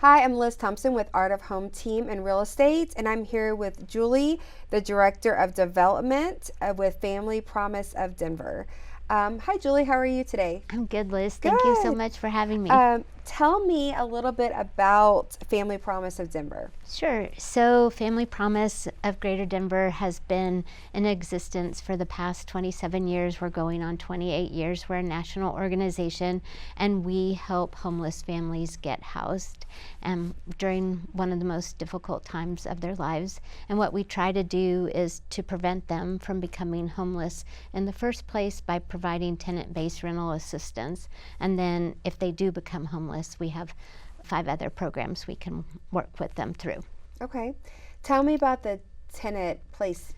Hi, I'm Liz Thompson with Art of Home Team and Real Estate, and I'm here with Julie, the Director of Development with Family Promise of Denver. Hi, Julie. How are you today? I'm good, Liz. Thank you so Good. much for having me. Tell me a little bit about Family Promise of Denver. Sure. So, Family Promise of Greater Denver has been in existence for the past 27 years. We're going on 28 years. We're a national organization, and we help homeless families get housed during one of the most difficult times of their lives. And what we try to do is to prevent them from becoming homeless in the first place by providing tenant-based rental assistance. And then if they do become homeless, we have 5 other programs we can work with them through. Okay. Tell me about the Tenant-based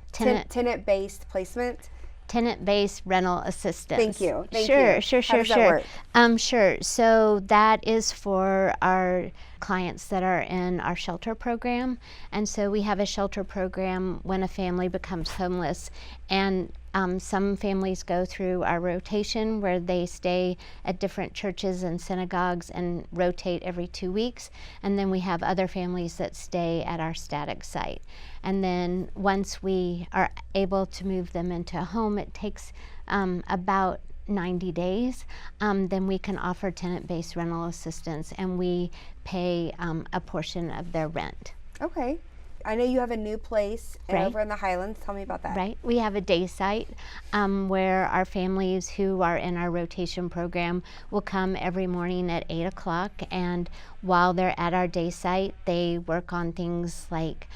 tenant-based placement. Tenant-based rental assistance. Thank you. Sure. How does that work? Sure. So that is for our clients that are in our shelter program. And so we have a shelter program when a family becomes homeless. And some families go through our rotation where they stay at different churches and synagogues and rotate every 2 weeks. And then we have other families that stay at our static site. And then once we are able to move them into a home, it takes about 90 days. Then we can offer tenant-based rental assistance, and we pay a portion of their rent. Okay. I know you have a new place over in the Highlands. Tell me about that. Right. We have a day site where our families who are in our rotation program will come every morning at 8 o'clock. And while they're at our day site, they work on things like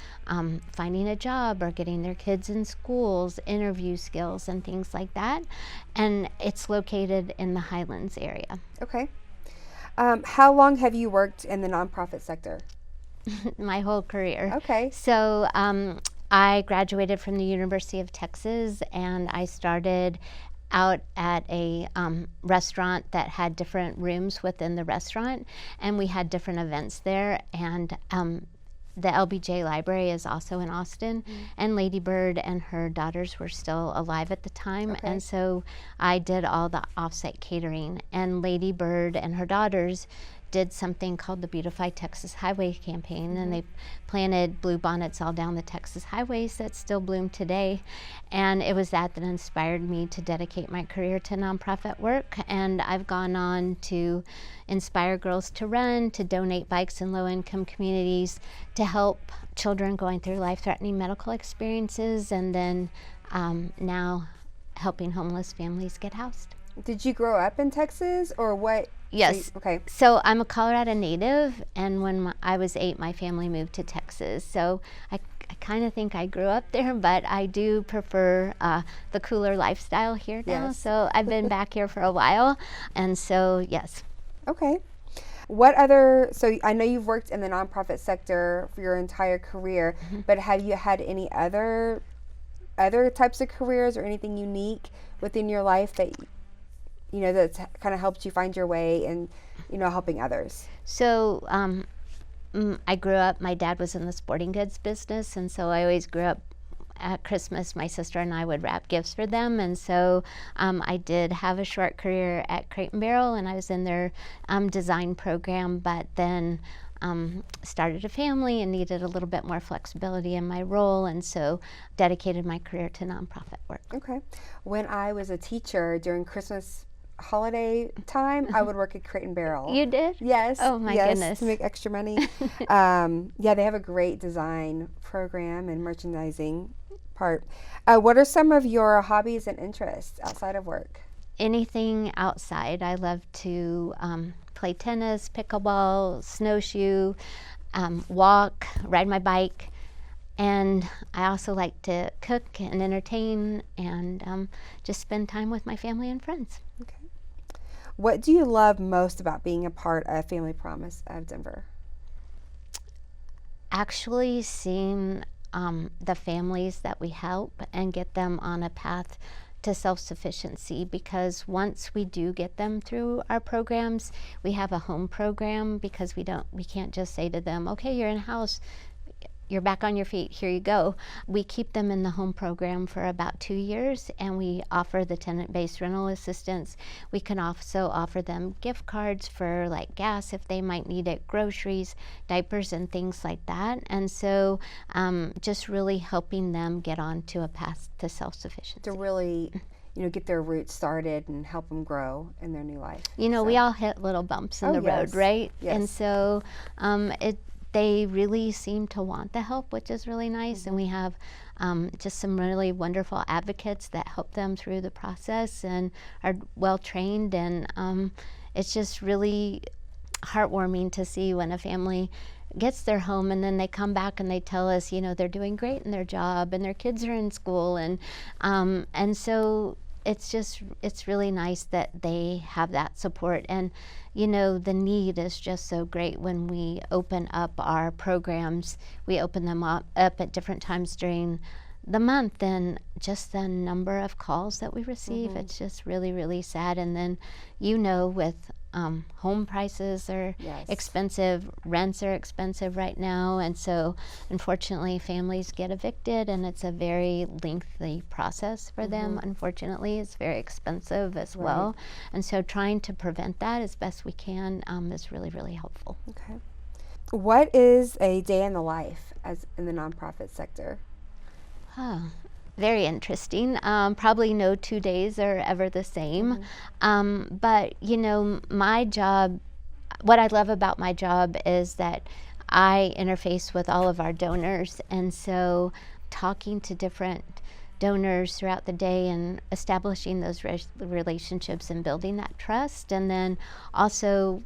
finding a job or getting their kids in schools, interview skills, and things like that. And it's located in the Highlands area. Okay. How long have you worked in the nonprofit sector? My whole career. Okay. So I graduated from the University of Texas, and I started out at a restaurant that had different rooms within the restaurant, and we had different events there. And the LBJ Library is also in Austin, and Lady Bird and her daughters were still alive at the time. Okay. And so I did all the offsite catering, and Lady Bird and her daughters did something called the Beautify Texas Highway campaign, and they planted blue bonnets all down the Texas highways that still bloom today. And it was that inspired me to dedicate my career to nonprofit work. And I've gone on to inspire Girls to Run, to donate bikes in low-income communities, to help children going through life-threatening medical experiences, and then now helping homeless families get housed. Did you grow up in Texas or what? Yes. Okay. So I'm a Colorado native, and when I was 8, my family moved to Texas. So I kind of think I grew up there, but I do prefer the cooler lifestyle here now. Yes. So I've been back here for a while, and so yes. Okay. So I know you've worked in the nonprofit sector for your entire career, but have you had any other types of careers or anything unique within your life that that's kind of helped you find your way and, helping others? So I grew up, my dad was in the sporting goods business, and so I always grew up at Christmas, my sister and I would wrap gifts for them. And so I did have a short career at Crate and Barrel, and I was in their design program, but then started a family and needed a little bit more flexibility in my role, and so dedicated my career to nonprofit work. Okay. When I was a teacher during Christmas holiday time, I would work at Crate and Barrel. You did? Yes. Oh my yes, goodness. to make extra money. Yeah, they have a great design program and merchandising part. What are some of your hobbies and interests outside of work? Anything outside. I love to play tennis, pickleball, snowshoe, walk, ride my bike. And I also like to cook and entertain and just spend time with my family and friends. Okay. What do you love most about being a part of Family Promise of Denver? Actually seeing the families that we help and get them on a path to self-sufficiency, because once we do get them through our programs, we have a home program, because we can't just say to them, okay, you're in house, you're back on your feet, here you go. We keep them in the home program for about 2 years, and we offer the tenant-based rental assistance. We can also offer them gift cards for like gas if they might need it, groceries, diapers, and things like that. And so just really helping them get on to a path to self-sufficiency. To really, get their roots started and help them grow in their new life. We all hit little bumps in the road, right? Yes. And so they really seem to want the help, which is really nice. And we have just some really wonderful advocates that help them through the process and are well trained. And it's just really heartwarming to see when a family gets their home and then they come back and they tell us, they're doing great in their job and their kids are in school. And so it's really nice that they have that support. And the need is just so great when we open up our programs. We open them up at different times during the month, and just the number of calls that we receive, it's just really, really sad. And then with home prices are expensive, rents are expensive right now, and so unfortunately families get evicted, and it's a very lengthy process for them. Unfortunately, it's very expensive as well, and so trying to prevent that as best we can is really, really helpful. Okay. What is a day in the life as in the nonprofit sector? Very interesting. Probably no 2 days are ever the same. But, my job, what I love about my job is that I interface with all of our donors. And so talking to different donors throughout the day and establishing those relationships and building that trust. And then also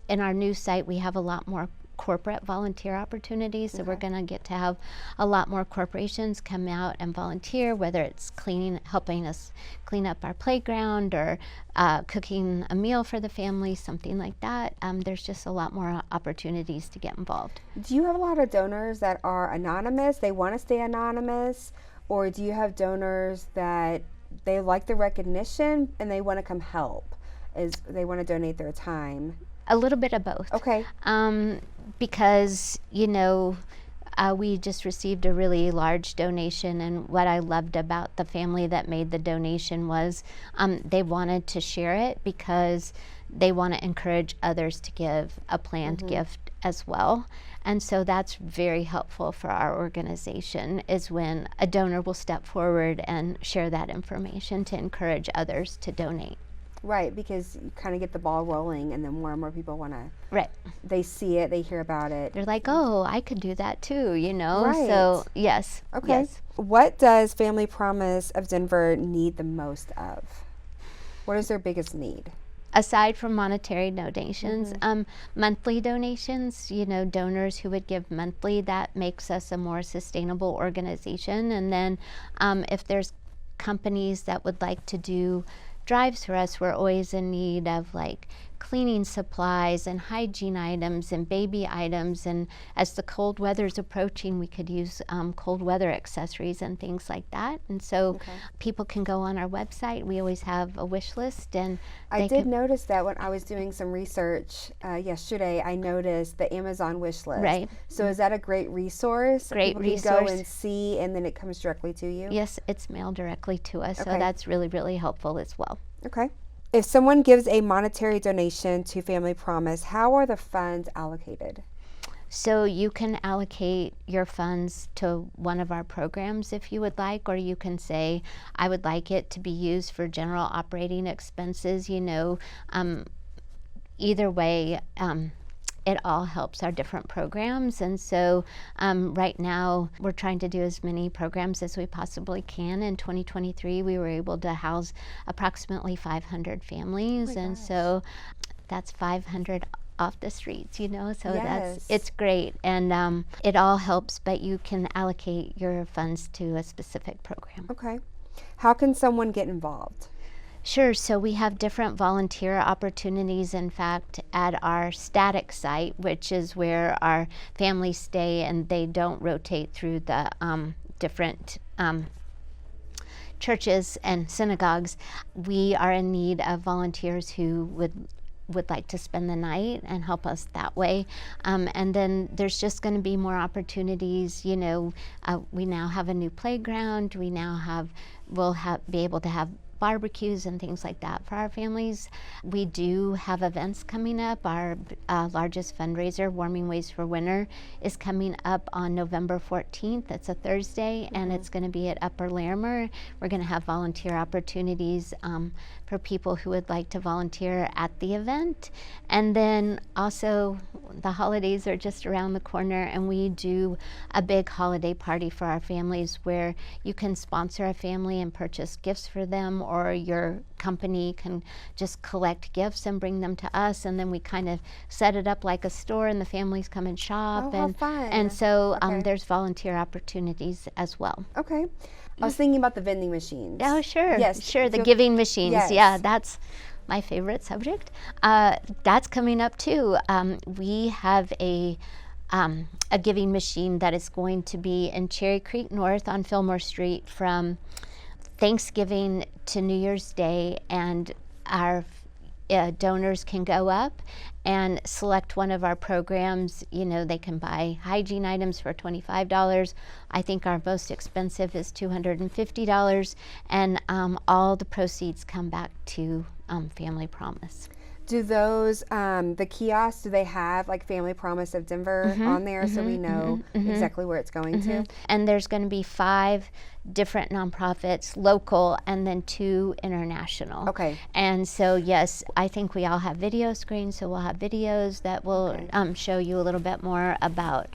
in our new site, we have a lot more corporate volunteer opportunities. So we're going to get to have a lot more corporations come out and volunteer, whether it's helping us clean up our playground or cooking a meal for the family, something like that. There's just a lot more opportunities to get involved. Do you have a lot of donors that are anonymous? They want to stay anonymous? Or do you have donors that they like the recognition and they want to come help? They want to donate their time? A little bit of both. Okay. Because, we just received a really large donation, and what I loved about the family that made the donation was they wanted to share it because they want to encourage others to give a planned gift as well. And so that's very helpful for our organization, is when a donor will step forward and share that information to encourage others to donate. Right, because you kind of get the ball rolling, and then more and more people want to. Right. They see it, they hear about it. They're like, oh, I could do that too, Right. So, yes. Okay. Yes. What does Family Promise of Denver need the most of? What is their biggest need? Aside from monetary donations, monthly donations, donors who would give monthly, that makes us a more sustainable organization. And then if there's companies that would like to do drives for us, we're always in need of like cleaning supplies and hygiene items and baby items, and as the cold weather's approaching, we could use cold weather accessories and things like that. And so people can go on our website. We always have a wish list, and I did notice that when I was doing some research yesterday. I noticed the Amazon wish list. Right. So is that a great resource? Great People resource. Can go and see, and then it comes directly to you? Yes, it's mailed directly to us, so Okay. that's really, really helpful as well. Okay. If someone gives a monetary donation to Family Promise, how are the funds allocated? So you can allocate your funds to one of our programs if you would like, or you can say, I would like it to be used for general operating expenses. Either way, it all helps our different programs. And so right now we're trying to do as many programs as we possibly can. In 2023, we were able to house approximately 500 families. And so that's 500 off the streets, so it's great. And it all helps, but you can allocate your funds to a specific program. Okay. How can someone get involved? Sure. So we have different volunteer opportunities, in fact, at our static site, which is where our families stay and they don't rotate through the different churches and synagogues. We are in need of volunteers who would would like to spend the night and help us that way. And then there's just going to be more opportunities. You know, we now have a new playground. We'll be able to have barbecues and things like that for our families. We do have events coming up. Our largest fundraiser, Warming Ways for Winter, is coming up on November 14th. It's a Thursday, and it's going to be at Upper Larimer. We're going to have volunteer opportunities for people who would like to volunteer at the event. And then also, the holidays are just around the corner, and we do a big holiday party for our families where you can sponsor a family and purchase gifts for them, or your company can just collect gifts and bring them to us, and then we kind of set it up like a store, and the families come and shop. How fun. And so there's volunteer opportunities as well. Okay. I was thinking about the vending machines. Oh, sure. Yes. Sure, the giving machines. Yes. Yeah, that's my favorite subject. That's coming up too. We have a giving machine that is going to be in Cherry Creek North on Fillmore Street from Thanksgiving to New Year's Day, and our donors can go up and select one of our programs. You know, they can buy hygiene items for $25. I think our most expensive is $250, and all the proceeds come back to Family Promise. Do those, the kiosks, do they have like Family Promise of Denver on there so we know exactly where it's going to? And there's going to be 5 different nonprofits, local, and then 2 international. Okay. And so, yes, I think we all have video screens, so we'll have videos that will show you a little bit more about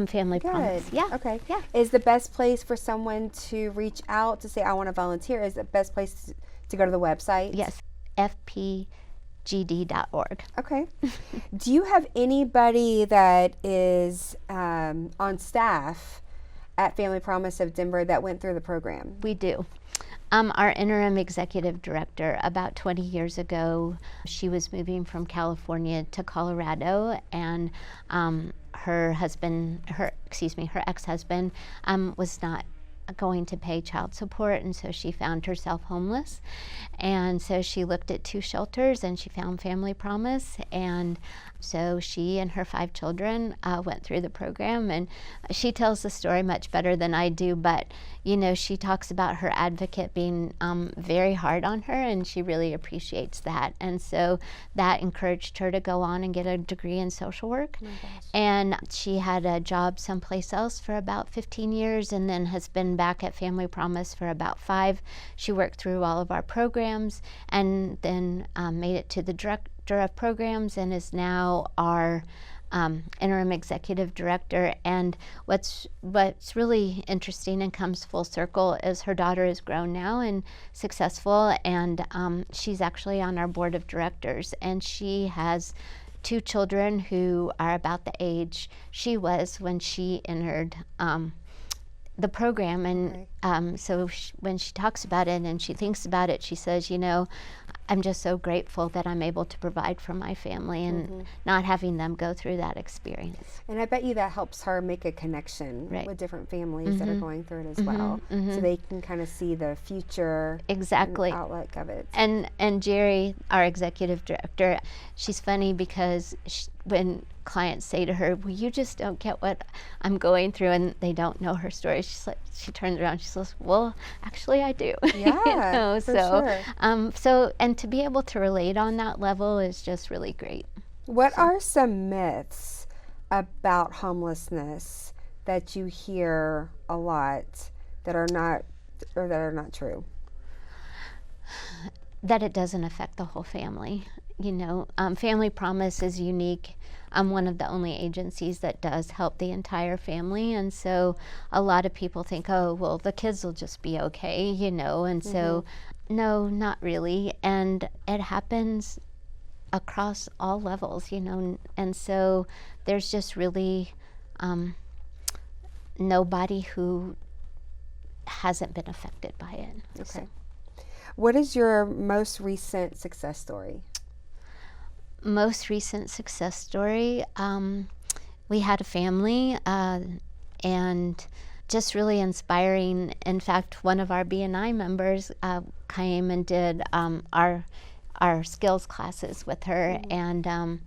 Family Promise. Yeah. Okay. Yeah. Is the best place for someone to reach out to say, I want to volunteer, is the best place to go to the website? Yes. FPGD.org. Okay. Do you have anybody that is on staff at Family Promise of Denver that went through the program? We do. Our interim executive director, about 20 years ago, she was moving from California to Colorado, and her ex-husband was not going to pay child support, and so she found herself homeless. And so she looked at 2 shelters, and she found Family Promise, and so she and her 5 children went through the program. And she tells the story much better than I do, but you know, she talks about her advocate being very hard on her, and she really appreciates that. And so that encouraged her to go on and get a degree in social work. Oh my gosh. And she had a job someplace else for about 15 years, and then has been back at Family Promise for about 5. She worked through all of our programs, and then made it to the director of programs, and is now our interim executive director. And what's really interesting and comes full circle is her daughter is grown now and successful, and she's actually on our board of directors, and she has 2 children who are about the age she was when she entered the program. And so when she talks about it and she thinks about it, she says, you know, I'm just so grateful that I'm able to provide for my family and not having them go through that experience. And I bet you that helps her make a connection with different families that are going through it as well, so they can kind of see the future outlook of it. And Jerry, our executive director, she's funny because when clients say to her, well, you just don't get what I'm going through, and they don't know her story, she turns around, she says, well, actually I do. Yeah, you know, for sure. So, and to be able to relate on that level is just really great. What are some myths about homelessness that you hear a lot that are not true? That it doesn't affect the whole family. You know, Family Promise is unique. I'm one of the only agencies that does help the entire family, and so a lot of people think, oh, well, the kids will just be okay, you know, and so no, not really. And it happens across all levels, you know, and so there's just really nobody who hasn't been affected by it. Okay. So. What is your most recent success story? Most recent success story, we had a family and just really inspiring. In fact, one of our BNI members came and did our our skills classes with her, and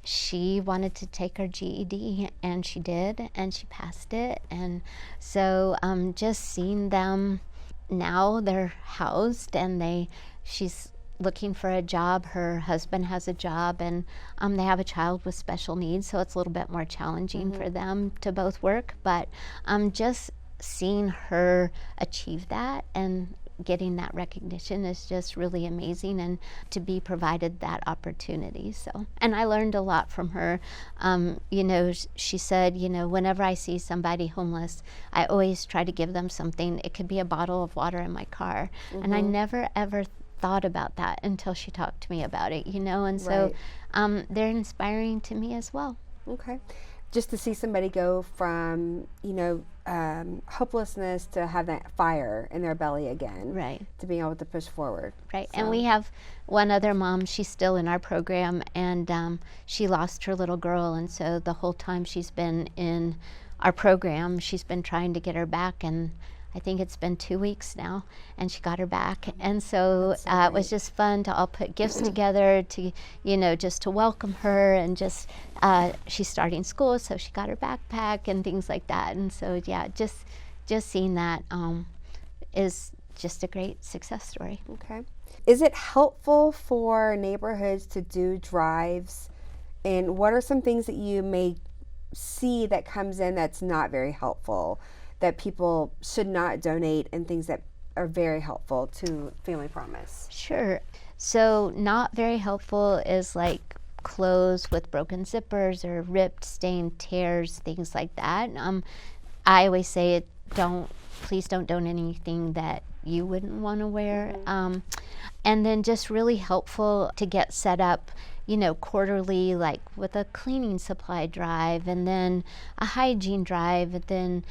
she wanted to take her GED, and she did, and she passed it. And so just seeing them now, they're housed, and she's looking for a job. Her husband has a job, and they have a child with special needs, so it's a little bit more challenging for them to both work. But just seeing her achieve that and getting that recognition is just really amazing, and to be provided that opportunity. So, and I learned a lot from her. She said, whenever I see somebody homeless, I always try to give them something. It could be a bottle of water in my car. And I never ever thought about that until she talked to me about it, and so they're inspiring to me as well. Okay. Just to see somebody go from, hopelessness to have that fire in their belly again. Right. To being able to push forward. Right. So. And we have one other mom, she's still in our program, and she lost her little girl, and so the whole time she's been in our program, she's been trying to get her back, and I think it's been 2 weeks now, and she got her back. And so it was just fun to all put gifts together to, just to welcome her, and just, she's starting school, so she got her backpack and things like that. And so, yeah, just seeing that is just a great success story. Okay. Is it helpful for neighborhoods to do drives? And what are some things that you may see that comes in that's not very helpful, that people should not donate, and things that are very helpful to Family Promise? Sure. So not very helpful is like clothes with broken zippers or ripped, stained, tears, things like that. I always say please don't donate anything that you wouldn't want to wear. And then just really helpful to get set up, quarterly, like with a cleaning supply drive, and then a hygiene drive, and then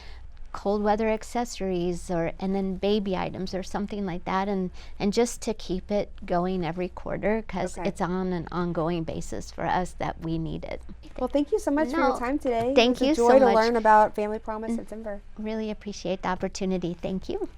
cold weather accessories, and then baby items or something like that, and just to keep it going every quarter, because it's on an ongoing basis for us that we need it. Well, thank you so much for your time today. Thank you so much. It was a joy to learn about Family Promise at Denver. Really appreciate the opportunity. Thank you.